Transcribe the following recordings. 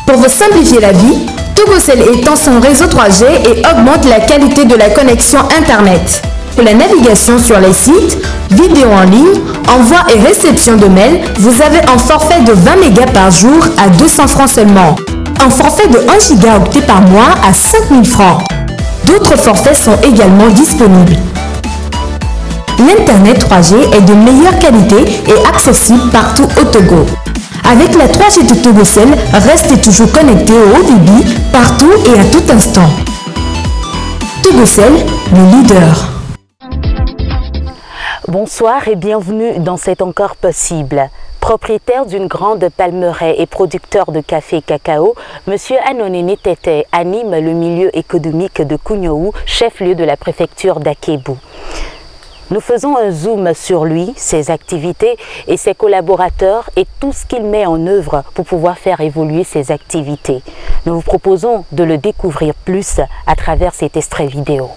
Pour vous simplifier la vie, Togocel étend son réseau 3G et augmente la qualité de la connexion Internet. Pour la navigation sur les sites, vidéos en ligne, envoi et réception de mails, vous avez un forfait de 20 mégas par jour à 200 francs seulement. Un forfait de 1 gigaoctet par mois à 5000 francs. D'autres forfaits sont également disponibles. L'Internet 3G est de meilleure qualité et accessible partout au Togo. Avec la 3G de Togocel, restez toujours connecté au haut débit, partout et à tout instant. Togocel, le leader. Bonsoir et bienvenue dans C'est encore possible. Propriétaire d'une grande palmeraie et producteur de café et cacao, M. Anonene Tete anime le milieu économique de Kougnoou, chef-lieu de la préfecture d'Akébou. Nous faisons un zoom sur lui, ses activités et ses collaborateurs et tout ce qu'il met en œuvre pour pouvoir faire évoluer ses activités. Nous vous proposons de le découvrir plus à travers cet extrait vidéo.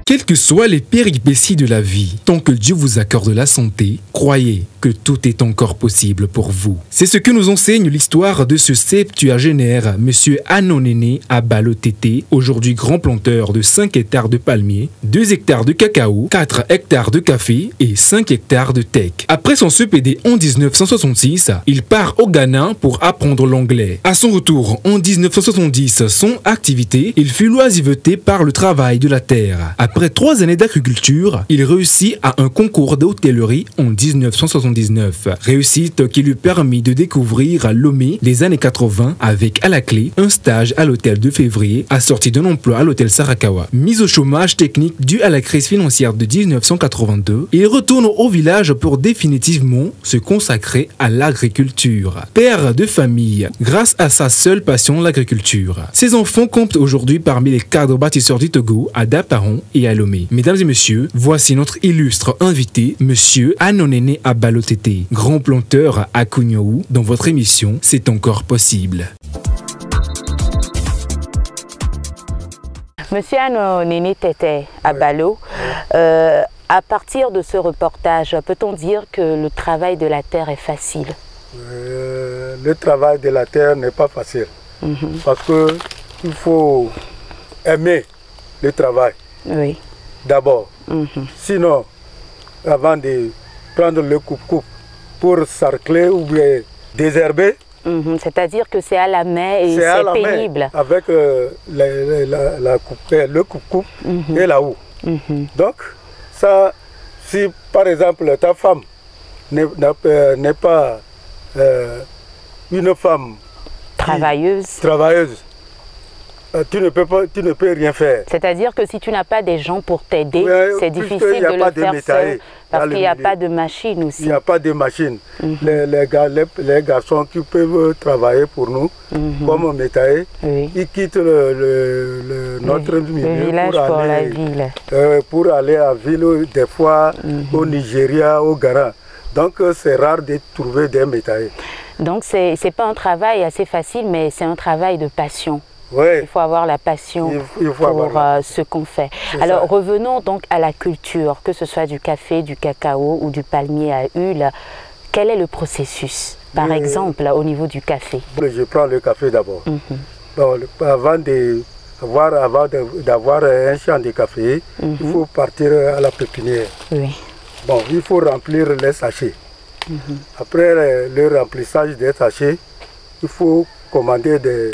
Quelles que soient les péripéties de la vie, tant que Dieu vous accorde la santé, croyez que tout est encore possible pour vous. C'est ce que nous enseigne l'histoire de ce septuagénaire, M. Anonene Abalo Tete, aujourd'hui grand planteur de 5 hectares de palmiers, 2 hectares de cacao, 4 hectares de café et 5 hectares de teck. Après son CPD en 1966, il part au Ghana pour apprendre l'anglais. À son retour en 1970, son activité, il fut l'oisiveté par le travail de la terre. Après 3 années d'agriculture, il réussit à un concours d'hôtellerie en 1979. Réussite qui lui permit de découvrir à Lomé les années 80 avec à la clé un stage à l'hôtel de février assorti d'un emploi à l'hôtel Sarakawa. Mis au chômage technique dû à la crise financière de 1982, il retourne au village pour définitivement se consacrer à l'agriculture. Père de famille, grâce à sa seule passion, l'agriculture. Ses enfants comptent aujourd'hui parmi les cadres bâtisseurs du Togo à Daparon et à Lomé. Mesdames et messieurs, voici notre illustre invité, Monsieur Anonene Abalo Tete, grand planteur à Kougnoou, dans votre émission C'est encore possible. Monsieur Anonene Tete Abalo, à partir de ce reportage, peut-on dire que le travail de la terre est facile? Le travail de la terre n'est pas facile, parce qu'il faut aimer le travail. Oui. D'abord. Sinon, avant de prendre le coupe-coupe pour sarcler ou bien désherber. C'est-à-dire que c'est à la main et c'est pénible. Avec le coupe-coupe et la houe. Donc, ça, si par exemple ta femme n'est pas une femme travailleuse, tu ne peux rien faire. C'est-à-dire que si tu n'as pas des gens pour t'aider, c'est difficile de le faire seul, parce qu'il n'y a pas de machine aussi. Il n'y a pas de machine. Les garçons qui peuvent travailler pour nous, comme métaillers, ils quittent notre milieu pour aller en ville, des fois au Nigeria, au Ghana. Donc c'est rare de trouver des métaillers. Donc c'est pas un travail assez facile, mais c'est un travail de passion. Oui. Il faut avoir la passion pour ce qu'on fait. Alors revenons donc à la culture, que ce soit du café, du cacao ou du palmier à huile. Quel est le processus, par exemple, au niveau du café? Je prends le café d'abord. Avant d'avoir un champ de café, il faut partir à la pépinière. Oui. Bon, il faut remplir les sachets. Après le remplissage des sachets, il faut commander des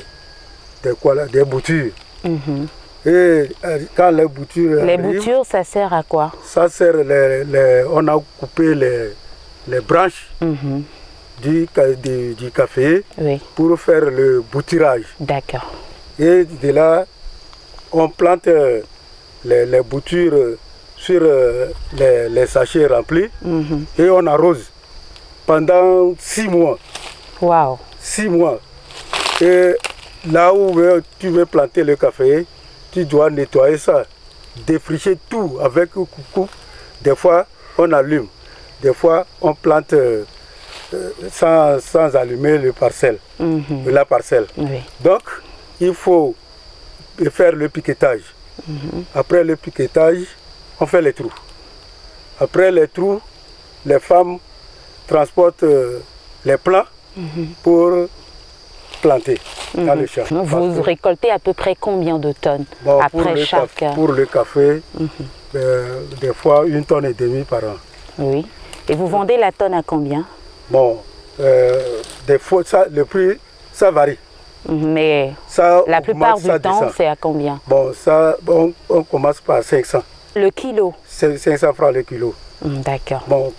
boutures. Et quand les boutures Les boutures, ça sert à quoi? Ça sert, on a coupé les branches du café pour faire le bouturage. D'accord. Et de là, on plante les boutures sur les sachets remplis et on arrose pendant 6 mois. Wow. 6 mois. Et là où tu veux planter le café, tu dois nettoyer ça, défricher tout avec un coucou. Des fois, on allume. Des fois, on plante sans allumer la parcelle. Donc, il faut faire le piquetage. Après le piquetage, on fait les trous. Après les trous, les femmes transportent les plants pour planter dans le champ. Vous récoltez à peu près combien de tonnes après chaque... Pour le café, des fois 1,5 tonne par an. Oui. Et vous vendez la tonne à combien? Bon, des fois, le prix, ça varie. Mais ça la plupart du temps, c'est à combien? Bon, on commence par 500. Le kilo? 500 francs le kilo. D'accord. Bon,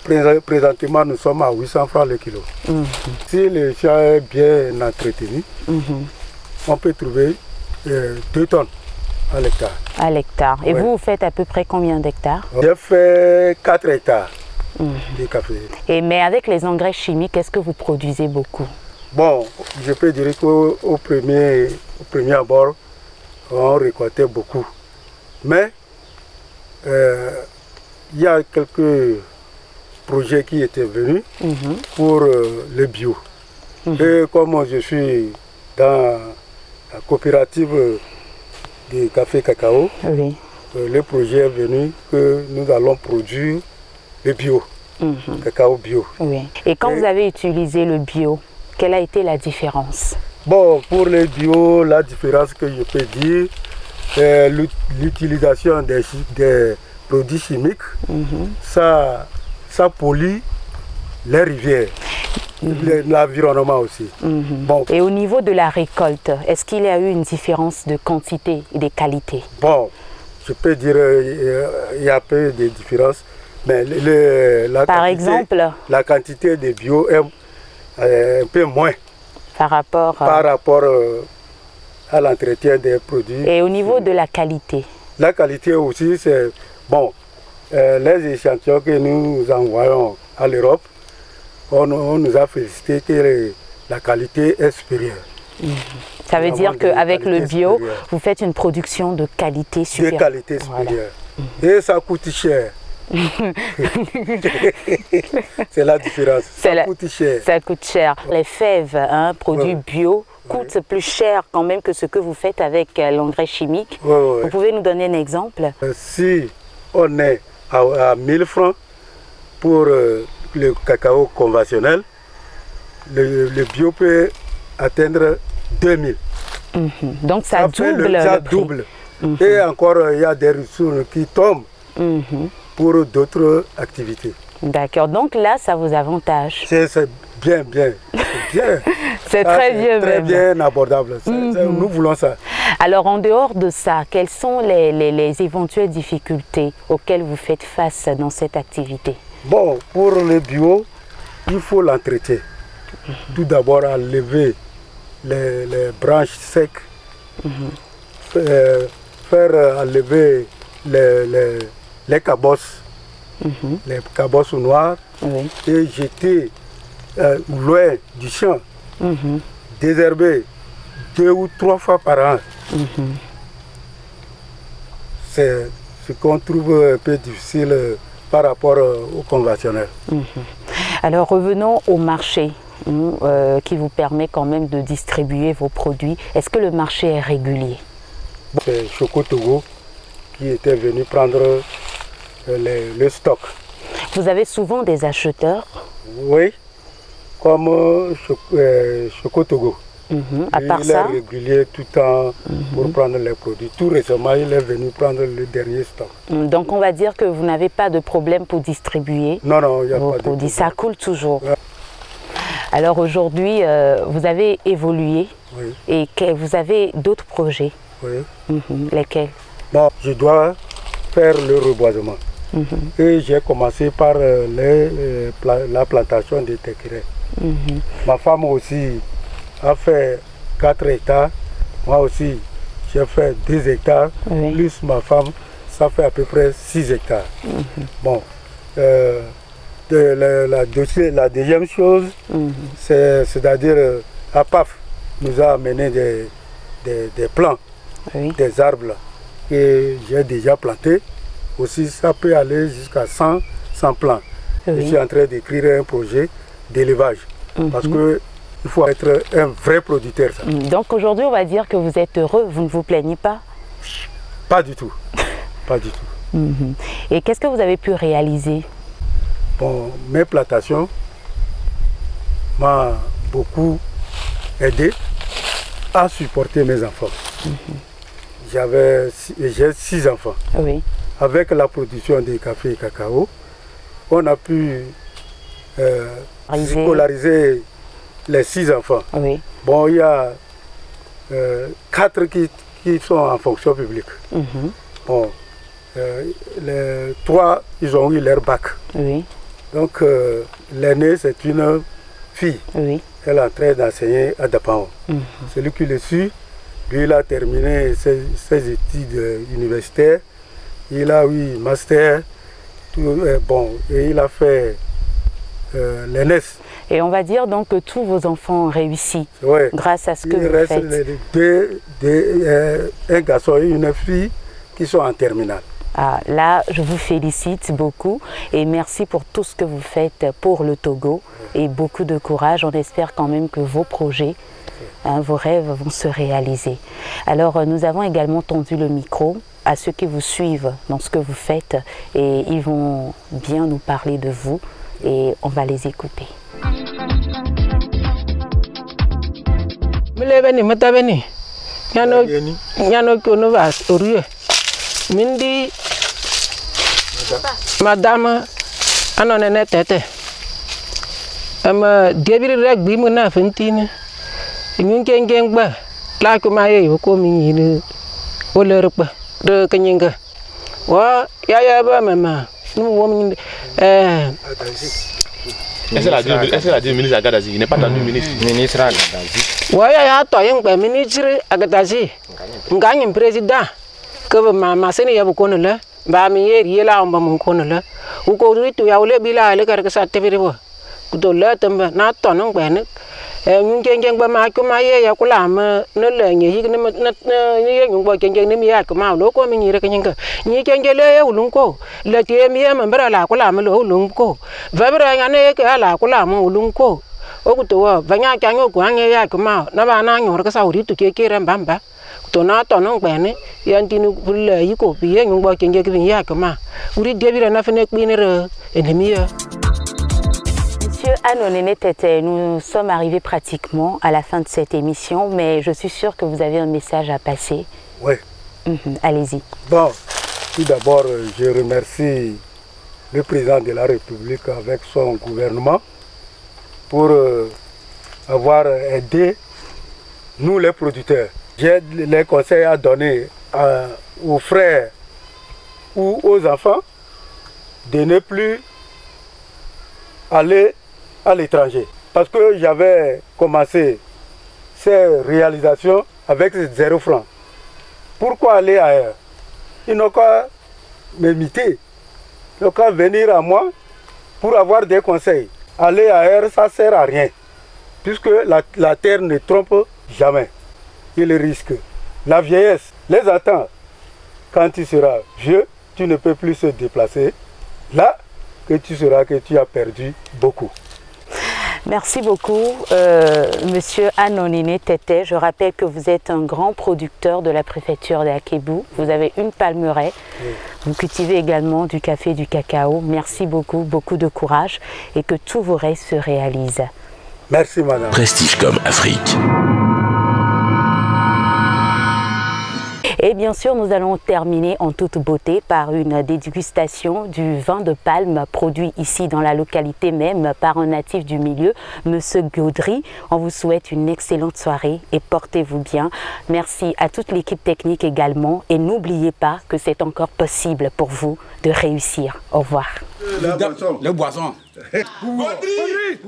présentement, nous sommes à 800 francs le kilo. Si le champ est bien entretenu, on peut trouver 2 tonnes à l'hectare. À l'hectare. Et vous faites à peu près combien d'hectares? J'ai fait 4 hectares de café. Mais avec les engrais chimiques, est-ce que vous produisez beaucoup? Bon, je peux dire qu'au premier abord, on récoltait beaucoup. Mais il y a quelques projets qui étaient venus pour le bio. Et comme je suis dans la coopérative de café cacao, le projet est venu que nous allons produire le bio, cacao bio. Et quand vous avez utilisé le bio, quelle a été la différence? Bon, pour le bio, la différence que je peux dire, c'est l'utilisation des produits chimiques. Ça pollue les rivières, l'environnement aussi. Bon. Et au niveau de la récolte, est-ce qu'il y a eu une différence de quantité et de qualité? Bon, je peux dire il y a peu de différence, mais la quantité de bio est un peu moins par rapport à l'entretien des produits. Et au niveau de la qualité? La qualité aussi, c'est bon. Les échantillons que nous envoyons à l'Europe, on nous a félicité que la qualité est supérieure. Ça veut dire qu'avec le bio, vous faites une production de qualité supérieure. De qualité supérieure. Et ça coûte cher. C'est la différence. Ça coûte cher. Ça coûte cher. Les fèves, produits bio, coûtent plus cher quand même que ce que vous faites avec l'engrais chimique. Vous pouvez nous donner un exemple? Si on est à 1000 francs pour le cacao conventionnel, le bio peut atteindre 2000. Donc ça double. Ça double. Et encore, il y a des ressources qui tombent pour d'autres activités. D'accord, donc là, ça vous avantage. C'est bien. C'est très bien. Très bien abordable. Nous voulons ça. Alors, en dehors de ça, quelles sont les éventuelles difficultés auxquelles vous faites face dans cette activité? Bon, pour le bio, il faut l'entretien. Tout d'abord, enlever les branches secs, faire enlever les cabosses, les cabosses noires, et jeter loin du champ, désherber 2 ou 3 fois par an. C'est ce qu'on trouve un peu difficile par rapport au conventionnel. Alors revenons au marché qui vous permet quand même de distribuer vos produits. Est-ce que le marché est régulier? C'est Choco Togo qui était venu prendre le stock. Vous avez souvent des acheteurs? Oui, comme Choco Togo. À part ça, il est régulier tout le temps pour prendre les produits. Tout récemment, il est venu prendre le dernier stock. Donc on va dire que vous n'avez pas de problème pour distribuer il n'y a pas de produits. Ça coule toujours. Alors aujourd'hui, vous avez évolué et vous avez d'autres projets. Lesquels? Bon, je dois faire le reboisement. Et j'ai commencé par la plantation de tequerets. Ma femme aussi a fait 4 hectares. Moi aussi, j'ai fait 2 hectares. Plus ma femme, ça fait à peu près 6 hectares. Bon, la deuxième chose, c'est-à-dire APAF nous a amené des plants, des arbres que j'ai déjà plantés. Aussi, ça peut aller jusqu'à 100 plants. Je suis en train d'écrire un projet d'élevage parce que il faut être un vrai producteur. Ça. Donc aujourd'hui, on va dire que vous êtes heureux, vous ne vous plaignez pas? Pas du tout. Pas du tout. Et qu'est-ce que vous avez pu réaliser? Bon, mes plantations, beaucoup aidé à supporter mes enfants. J'ai 6 enfants. Oui. Avec la production des cafés et cacao, on a pu scolariser les 6 enfants. Oui. Bon, il y a 4 qui sont en fonction publique. Bon, les 3, ils ont eu leur bac. Oui. Donc, l'aînée, c'est une fille. Oui. Elle est en train d'enseigner à Dapao. Celui qui le suit, lui, il a terminé ses études universitaires. Il a eu master. Bon, et il a fait l'ENS. Et on va dire donc que tous vos enfants ont réussi grâce à ce que vous faites. Un garçon et une fille qui sont en terminale. Ah, là, je vous félicite beaucoup et merci pour tout ce que vous faites pour le Togo et beaucoup de courage. On espère quand même que vos projets, vos rêves vont se réaliser. Alors, nous avons également tendu le micro à ceux qui vous suivent dans ce que vous faites et ils vont bien nous parler de vous et on va les écouter. Mindi madame anonene tete debiri rugby muna fentine ngeng ba la ko maye ko mi ni olerpa de kenyinga wa ya ba mama nous wom Est-ce la dit ministre Agadazi? Il n'est pas tendu ministre Agadazi. Ouais, ya to yin ba ministre Agadazi. Nganyim président que ma sene ya bukono la ba mi yeri la on ba mun kono la u ko ritu ya le bila le kar ka sa te bi bo to la tamba na to non ba ne nyun geng ba ma ko ma ye ya ko la ma no le nyi hi ne ye nyun bo geng ne mi ya ko ma lo ko mi ni re ka nyinga ni geng le u lun ko le te mi ya ma bra la ko la ma lo lun ko va bra ya ne ka la ko la ma u lun ko o ku to wa va nya ka nyo ko anya ya ko ma na ba na nyo ka sa ritu ke re mbamba to na to non ba ne ya ntinu bulle yi ko bi ye nyun bo geng ke bi ya ko ma uri de bi na fene kpi ne re enemi ya. Monsieur Anonene Tete, nous sommes arrivés pratiquement à la fin de cette émission, mais je suis sûre que vous avez un message à passer. Oui. Allez-y. Bon, tout d'abord, je remercie le président de la République avec son gouvernement pour avoir aidé nous les producteurs. J'ai les conseils à donner aux frères ou aux enfants de ne plus aller à l'étranger. Parce que j'avais commencé ces réalisations avec 0 francs. Pourquoi aller ailleurs? Ils n'ont qu'à m'imiter. Ils n'ont qu'à venir à moi pour avoir des conseils. Aller ailleurs, ça ne sert à rien. Puisque la terre ne trompe jamais. Il risque. La vieillesse les attend. Quand tu seras vieux, tu ne peux plus se déplacer. Là, que tu sauras que tu as perdu beaucoup. Merci beaucoup, Monsieur Anonene Tete. Je rappelle que vous êtes un grand producteur de la préfecture d'Akébu. Vous avez une palmeraie. Oui. Vous cultivez également du café et du cacao. Merci beaucoup, beaucoup de courage et que tous vos rêves se réalisent. Merci, madame. Prestigecom Afrique. Et bien sûr, nous allons terminer en toute beauté par une dégustation du vin de palme produit ici dans la localité même par un natif du milieu, Monsieur Gaudry. On vous souhaite une excellente soirée et portez-vous bien. Merci à toute l'équipe technique également et n'oubliez pas que c'est encore possible pour vous de réussir. Au revoir. Le boisson. Gaudry.